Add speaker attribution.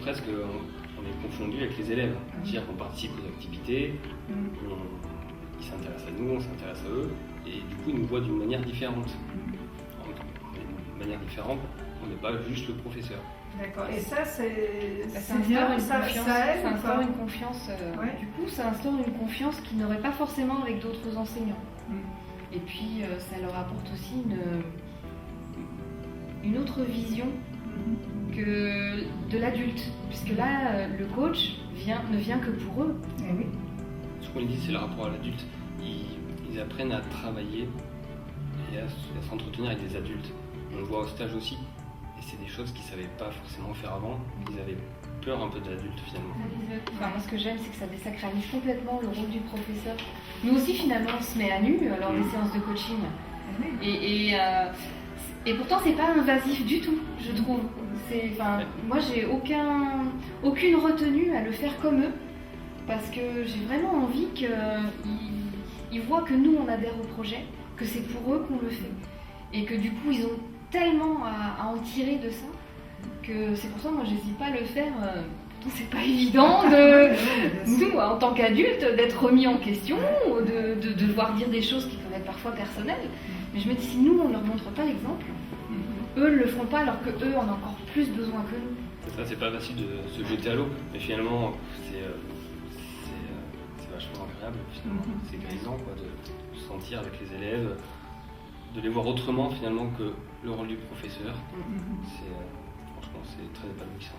Speaker 1: presque on est confondu avec les élèves. C'est-à-dire qu'on participe aux activités, ils s'intéressent à nous, on s'intéresse à eux, et du coup ils nous voient d'une manière différente. D'une manière différente, on n'est pas juste le professeur.
Speaker 2: D'accord. Et ça, c'est
Speaker 3: bien,
Speaker 2: ça aide,
Speaker 3: ça instaure une confiance.
Speaker 2: Ouais.
Speaker 3: Du coup, ça instaure une confiance qu'ils n'auraient pas forcément avec d'autres enseignants. Et puis, ça leur apporte aussi une autre vision que de l'adulte. Puisque là, le coach ne vient que pour eux.
Speaker 2: Eh oui.
Speaker 1: Ce qu'on dit, c'est le rapport à l'adulte. Ils apprennent à travailler et à s'entretenir avec des adultes. On le voit au stage aussi. Et c'est des choses qu'ils ne savaient pas forcément faire avant. Ils avaient peur un peu de l'adulte finalement.
Speaker 3: Moi, ce que j'aime, c'est que ça désacralise complètement le rôle du professeur. Nous aussi, finalement, on se met à nu lors des séances de coaching. Et pourtant, c'est pas invasif du tout, je trouve. Moi, j'ai aucune retenue à le faire comme eux, parce que j'ai vraiment envie qu'ils voient que nous, on adhère au projet, que c'est pour eux qu'on le fait, et que du coup, ils ont tellement à en tirer de ça, que c'est pour ça, moi, j'hésite pas à le faire. C'est pas évident nous, en tant qu'adultes, d'être remis en question, de devoir dire des choses qui peuvent être parfois personnelles. Mais je me dis, si nous, on ne leur montre pas l'exemple, eux ne le feront pas, alors qu'eux en ont encore plus besoin que nous.
Speaker 1: Ça, c'est pas facile de se jeter à l'eau, mais finalement, c'est vachement agréable. Finalement. C'est grisant quoi, de se sentir avec les élèves, de les voir autrement finalement que le rôle du professeur. Franchement, c'est très épanouissant.